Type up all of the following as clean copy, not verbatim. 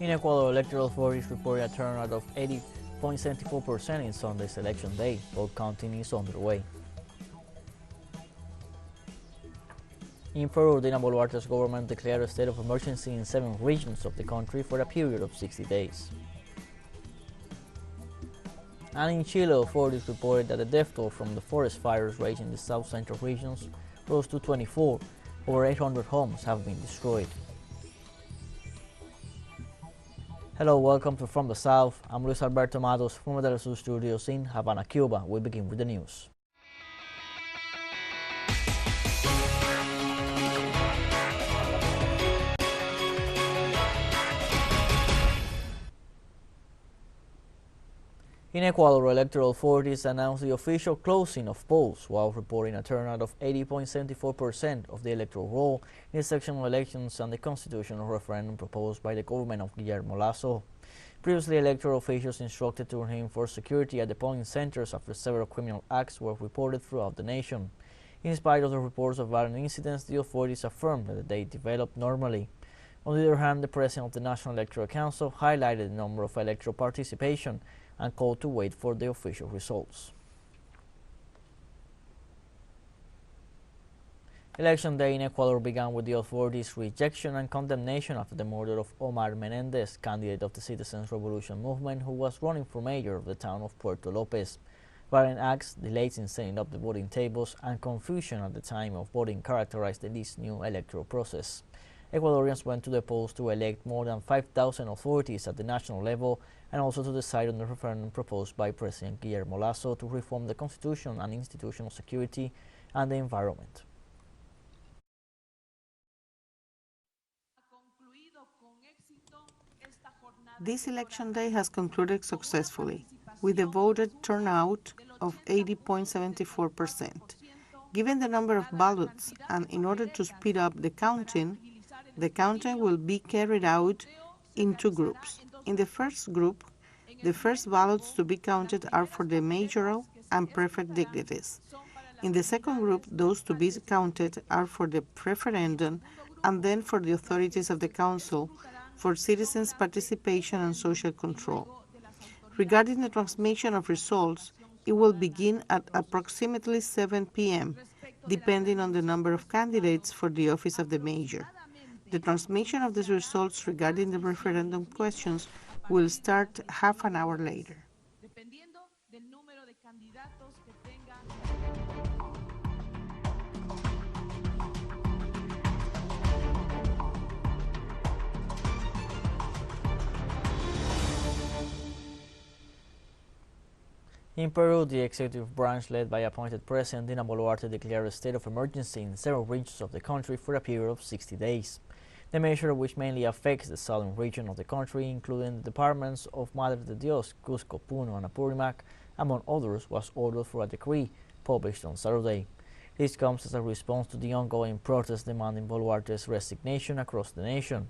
In Ecuador, electoral authorities reported a turnout of 80.74% in Sunday's election day. Vote counting is underway. In Peru, Dina Boluarte's government declared a state of emergency in 7 regions of the country for a period of 60 days. And in Chile, authorities reported that the death toll from the forest fires raging in the south central regions rose to 24. Over 800 homes have been destroyed. Hello, welcome to From the South. I'm Luis Alberto Matos from the teleSUR studios in Havana, Cuba. We begin with the news. In Ecuador, electoral authorities announced the official closing of polls while reporting a turnout of 80.74% of the electoral roll in the sectional elections and the constitutional referendum proposed by the government of Guillermo Lasso. Previously, electoral officials instructed to reinforce security at the polling centers after several criminal acts were reported throughout the nation. In spite of the reports of violent incidents, the authorities affirmed that the day developed normally. On the other hand, the president of the National Electoral Council highlighted the number of electoral participation and called to wait for the official results. Election day in Ecuador began with the authorities' rejection and condemnation after the murder of Omar Menendez, candidate of the Citizens' Revolution movement who was running for mayor of the town of Puerto Lopez. Violent acts, delays in setting up the voting tables, and confusion at the time of voting characterized this new electoral process. Ecuadorians went to the polls to elect more than 5,000 authorities at the national level and also to decide on the referendum proposed by President Guillermo Lasso to reform the constitution and institutional security and the environment. This election day has concluded successfully, with a voter turnout of 80.74%. Given the number of ballots and in order to speed up the counting will be carried out in 2 groups. In the first group, the first ballots to be counted are for the mayoral and prefect dignities. In the second group, those to be counted are for the referendum and then for the authorities of the council for citizens' participation and social control. Regarding the transmission of results, it will begin at approximately 7 p.m., depending on the number of candidates for the office of the mayor. The transmission of the results regarding the referendum questions will start half an hour later. In Peru, the executive branch led by appointed President Dina Boluarte declared a state of emergency in several regions of the country for a period of 60 days. The measure, which mainly affects the southern region of the country, including the departments of Madre de Dios, Cusco, Puno, and Apurimac, among others, was ordered through a decree published on Saturday. This comes as a response to the ongoing protests demanding Boluarte's resignation across the nation.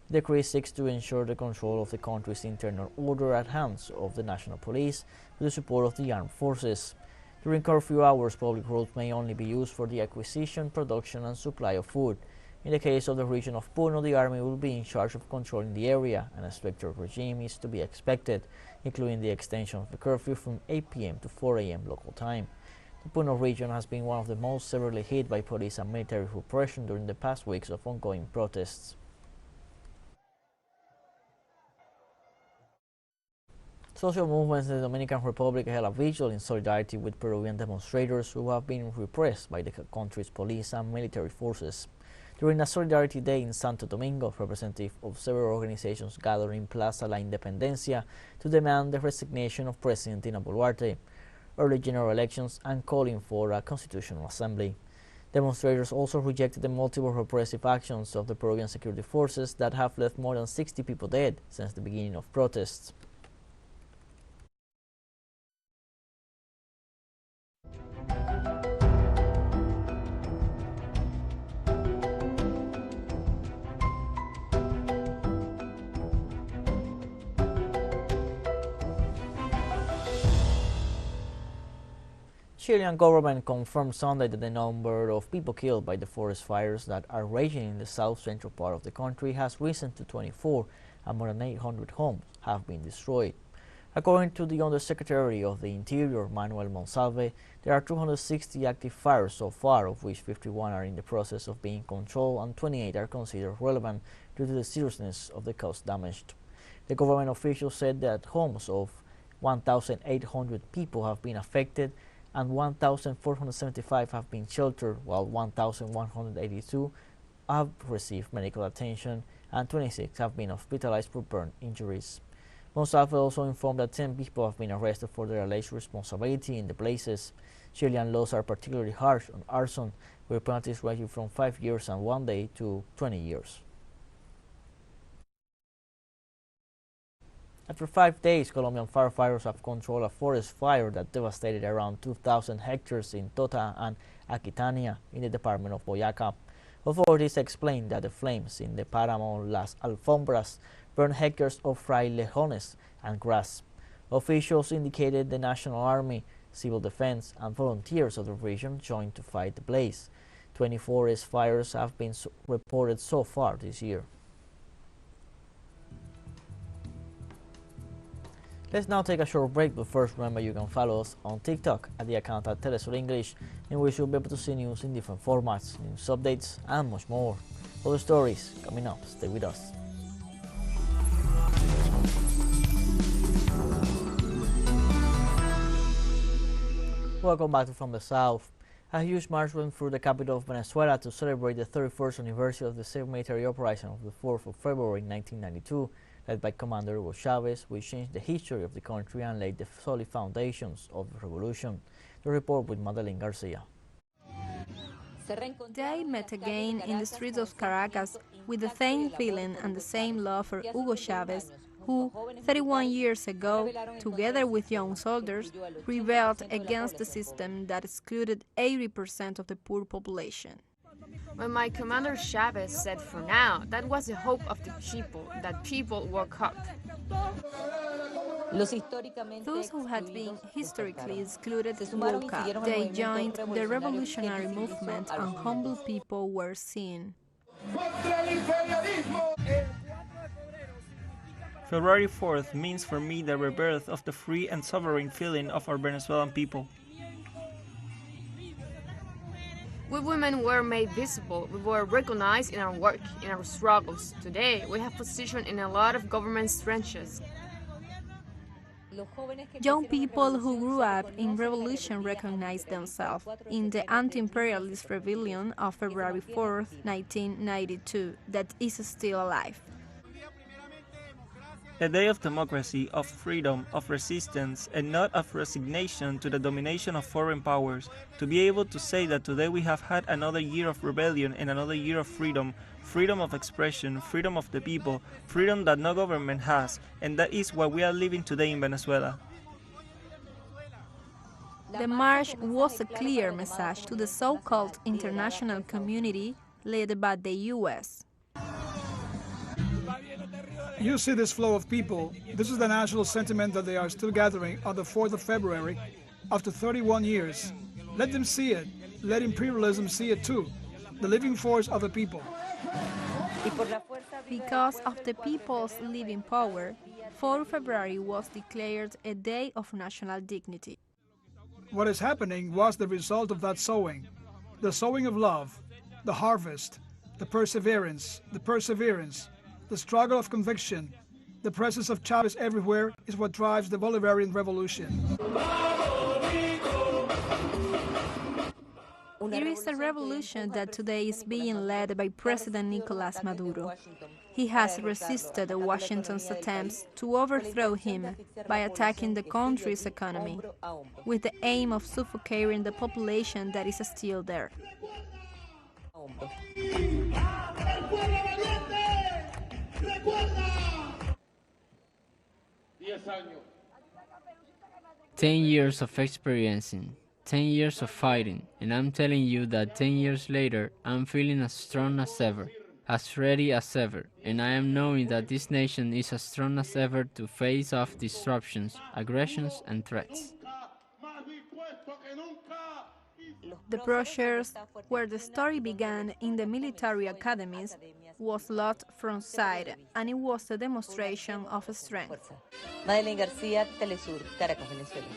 The decree seeks to ensure the control of the country's internal order at hands of the national police with the support of the armed forces. During curfew hours, public roads may only be used for the acquisition, production, and supply of food. In the case of the region of Puno, the army will be in charge of controlling the area, and a stricter regime is to be expected, including the extension of the curfew from 8 p.m. to 4 a.m. local time. The Puno region has been one of the most severely hit by police and military repression during the past weeks of ongoing protests. Social movements in the Dominican Republic held a vigil in solidarity with Peruvian demonstrators who have been repressed by the country's police and military forces. During a Solidarity Day in Santo Domingo, representatives of several organizations gathered in Plaza La Independencia to demand the resignation of President Dina Boluarte, early general elections, and calling for a constitutional assembly. Demonstrators also rejected the multiple repressive actions of the Peruvian security forces that have left more than 60 people dead since the beginning of protests. Chilean government confirmed Sunday that the number of people killed by the forest fires that are raging in the south-central part of the country has risen to 24 and more than 800 homes have been destroyed. According to the Undersecretary of the Interior, Manuel Monsalve, there are 260 active fires so far, of which 51 are in the process of being controlled and 28 are considered relevant due to the seriousness of the cause damaged. The government officials said that homes of 1,800 people have been affected and 1,475 have been sheltered, while 1,182 have received medical attention and 26 have been hospitalized for burn injuries. Monsalve also informed that 10 people have been arrested for their alleged responsibility in the blazes. Chilean laws are particularly harsh on arson, where penalties range from 5 years and 1 day to 20 years. After 5 days, Colombian firefighters have controlled a forest fire that devastated around 2,000 hectares in Tota and Aquitania in the department of Boyacá. Authorities explained that the flames in the Páramo Las Alfombras burned hectares of frailejones and grass. Officials indicated the National Army, Civil Defense, and volunteers of the region joined to fight the blaze. 20 forest fires have been reported so far this year. Let's now take a short break, but first remember you can follow us on TikTok at the account at teleSUR English, in which you'll be able to see news in different formats, news updates, and much more. Other stories coming up, stay with us. Welcome back to From the South. A huge march went through the capital of Venezuela to celebrate the 31st anniversary of the second military operation of the 4th of February 1992. Led by Commander Hugo Chavez, which changed the history of the country and laid the solid foundations of the revolution. The report with Madeleine Garcia. They met again in the streets of Caracas with the same feeling and the same love for Hugo Chavez, who, 31 years ago, together with young soldiers, rebelled against the system that excluded 80% of the poor population. When my commander Chavez said for now, that was the hope of the people, that people woke up. Those who had been historically excluded woke up. They joined the revolutionary movement and humble people were seen. February 4th means for me the rebirth of the free and sovereign feeling of our Venezuelan people. We women were made visible, we were recognized in our work, in our struggles. Today, we have position in a lot of government's trenches. Young people who grew up in revolution recognize themselves in the anti-imperialist rebellion of February 4th, 1992, that is still alive. A day of democracy, of freedom, of resistance, and not of resignation to the domination of foreign powers, to be able to say that today we have had another year of rebellion and another year of freedom, freedom of expression, freedom of the people, freedom that no government has, and that is what we are living today in Venezuela. The march was a clear message to the so-called international community led by the U.S. You see this flow of people. This is the national sentiment that they are still gathering on the 4th of February after 31 years. Let them see it. Let imperialism see it too. The living force of the people. Because of the people's living power, 4th February was declared a day of national dignity. What is happening was the result of that sowing. The sowing of love, the harvest, the perseverance, the struggle of conviction, the presence of Chavez everywhere is what drives the Bolivarian revolution. It is a revolution that today is being led by President Nicolás Maduro. He has resisted Washington's attempts to overthrow him by attacking the country's economy, with the aim of suffocating the population that is still there. 10 years of experiencing, 10 years of fighting, and I'm telling you that 10 years later, I'm feeling as strong as ever, as ready as ever, and I am knowing that this nation is as strong as ever to face off disruptions, aggressions, and threats. The brochures, where the story began in the military academies, was lost from sight, and it was a demonstration of strength. Madeline García, teleSUR, Caracas, Venezuela.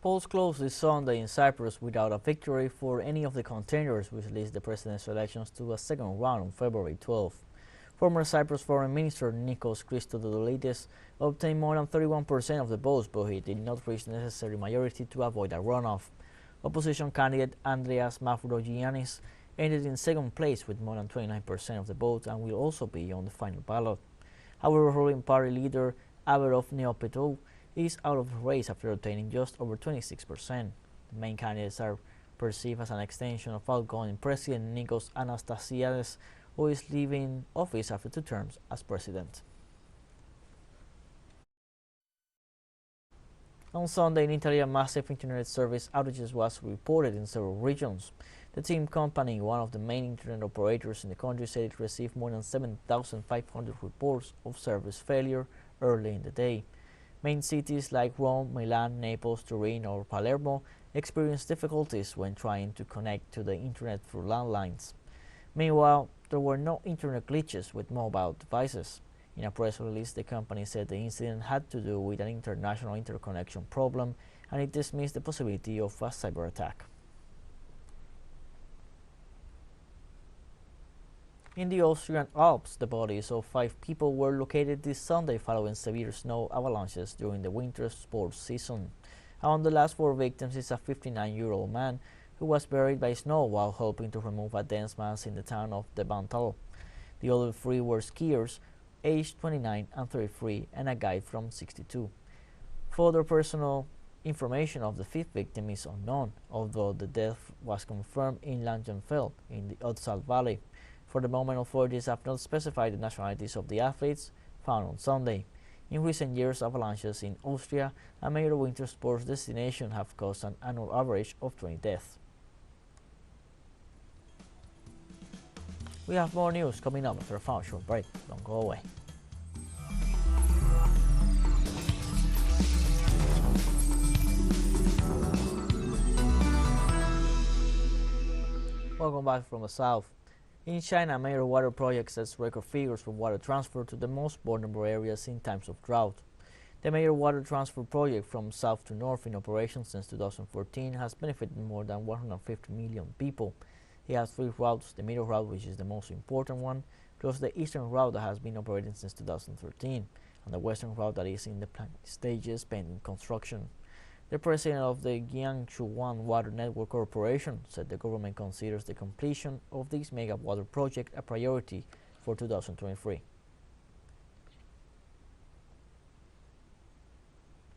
Polls closed this Sunday in Cyprus without a victory for any of the contenders, which leads the presidential elections to a second round on February 12. Former Cyprus Foreign Minister Nikos Christodoulides obtained more than 31% of the votes, but he did not reach the necessary majority to avoid a runoff. Opposition candidate Andreas Mavrogiannis ended in second place with more than 29% of the vote and will also be on the final ballot. However, ruling party leader Averof Neopetou is out of the race after obtaining just over 26%. The main candidates are perceived as an extension of outgoing President Nikos Anastasiades, who is leaving office after 2 terms as president. On Sunday in Italy, a massive internet service outages was reported in several regions. The TIM company, one of the main internet operators in the country, said it received more than 7,500 reports of service failure early in the day. Main cities like Rome, Milan, Naples, Turin, or Palermo experienced difficulties when trying to connect to the internet through landlines. Meanwhile, there were no internet glitches with mobile devices. In a press release, the company said the incident had to do with an international interconnection problem, and it dismissed the possibility of a cyber attack. In the Austrian Alps, the bodies of 5 people were located this Sunday following severe snow avalanches during the winter sports season. Among the last 4 victims is a 59-year-old man who was buried by snow while helping to remove a dense mass in the town of Devantal. The other 3 were skiers, aged 29 and 33, and a guide from 62. Further personal information of the 5th victim is unknown, although the death was confirmed in Langenfeld in the Otzal Valley. For the moment, authorities have not specified the nationalities of the athletes found on Sunday. In recent years, avalanches in Austria, a major winter sports destination, have caused an annual average of 20 deaths. We have more news coming up after a short break. Don't go away. Welcome back from the south. In China, major water project sets record figures for water transfer to the most vulnerable areas in times of drought. The major water transfer project from south to north, in operation since 2014, has benefited more than 150 million people. It has 3 routes: the middle route, which is the most important one, plus the eastern route that has been operating since 2013, and the western route that is in the planning stages pending construction. The president of the Jiangchuan Water Network Corporation said the government considers the completion of this mega water project a priority for 2023.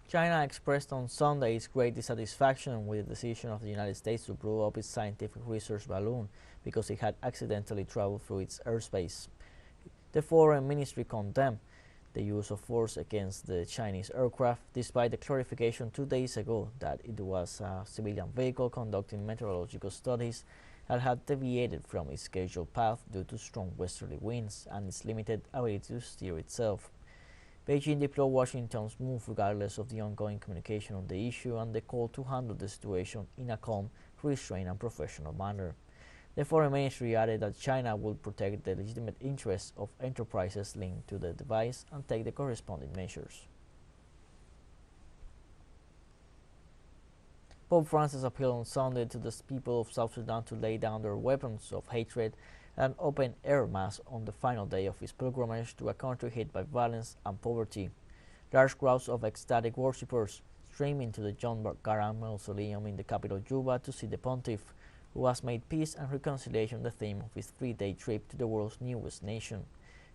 China expressed on Sunday its great dissatisfaction with the decision of the United States to blow up its scientific research balloon because it had accidentally traveled through its airspace. The Foreign Ministry condemned the use of force against the Chinese aircraft, despite the clarification 2 days ago that it was a civilian vehicle conducting meteorological studies that had deviated from its scheduled path due to strong westerly winds and its limited ability to steer itself. Beijing deplored Washington's move regardless of the ongoing communication on the issue and the call to handle the situation in a calm, restrained and professional manner. The Foreign Ministry added that China will protect the legitimate interests of enterprises linked to the device and take the corresponding measures. Pope Francis appealed on Sunday to the people of South Sudan to lay down their weapons of hatred and open air mass on the final day of his pilgrimage to a country hit by violence and poverty. Large crowds of ecstatic worshippers streamed into the John Garang Mausoleum in the capital Juba to see the pontiff, who has made peace and reconciliation the theme of his 3-day trip to the world's newest nation.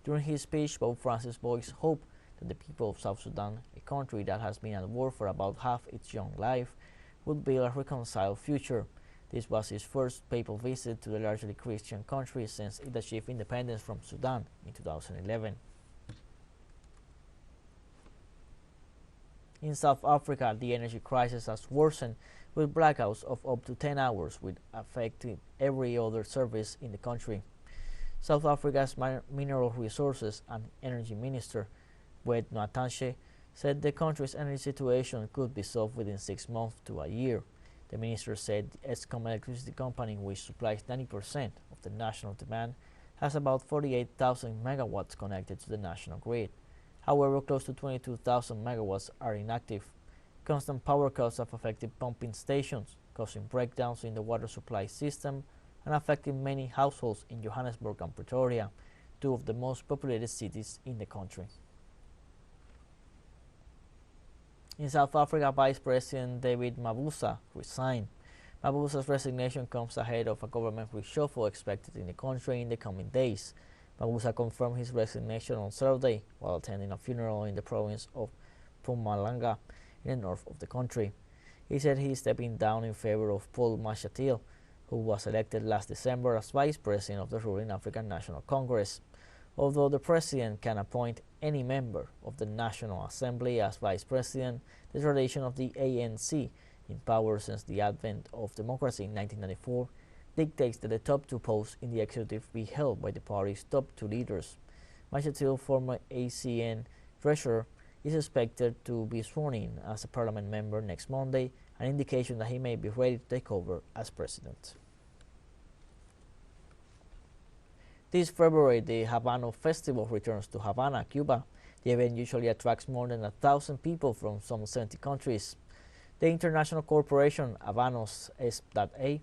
During his speech, Pope Francis voiced hope that the people of South Sudan, a country that has been at war for about half its young life, would build a reconciled future. This was his first papal visit to the largely Christian country since it achieved independence from Sudan in 2011. In South Africa, the energy crisis has worsened with blackouts of up to 10 hours, which affected every other service in the country. South Africa's Mineral Resources and Energy Minister, Wet Nwatanche, said the country's energy situation could be solved within 6 months to a year. The minister said the Eskom electricity company, which supplies 90% of the national demand, has about 48,000 megawatts connected to the national grid. However, close to 22,000 megawatts are inactive. Constant power cuts have affected pumping stations, causing breakdowns in the water supply system and affecting many households in Johannesburg and Pretoria, two of the most populated cities in the country. In South Africa, Vice President David Mabuza resigned. Mabuza's resignation comes ahead of a government reshuffle expected in the country in the coming days. Mabuza confirmed his resignation on Saturday while attending a funeral in the province of Mpumalanga in the north of the country. He said he is stepping down in favor of Paul Mashatile, who was elected last December as Vice President of the ruling African National Congress. Although the President can appoint any member of the National Assembly as Vice President, the tradition of the ANC, in power since the advent of democracy in 1994, dictates that the top two posts in the executive be held by the party's top two leaders. Mashatile, former ACN treasurer, is expected to be sworn in as a parliament member next Monday, an indication that he may be ready to take over as president. This February, the Habano Festival returns to Havana, Cuba. The event usually attracts more than 1,000 people from some 70 countries. The international corporation Habanos S.A.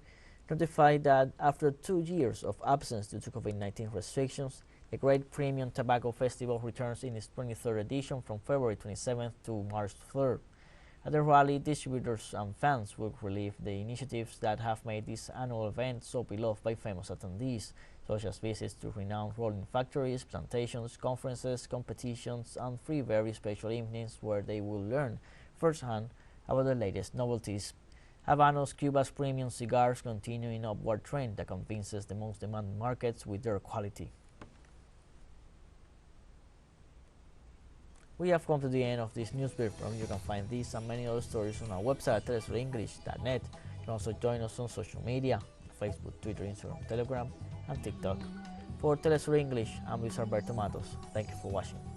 notified that after 2 years of absence due to COVID-19 restrictions, the Great Premium Tobacco Festival returns in its 23rd edition from February 27th to March 3rd. At the rally, distributors and fans will relive the initiatives that have made this annual event so beloved by famous attendees, such as visits to renowned rolling factories, plantations, conferences, competitions, and 3 very special evenings where they will learn firsthand about the latest novelties. Habanos, Cuba's premium cigars, continue in upward trend that convinces the most demanding markets with their quality. We have come to the end of this newspaper. You can find these and many other stories on our website, telesurenglish.net. You can also join us on social media, Facebook, Twitter, Instagram, Telegram, and TikTok. For TeleSUR English, I'm Luis Alberto Matos. Thank you for watching.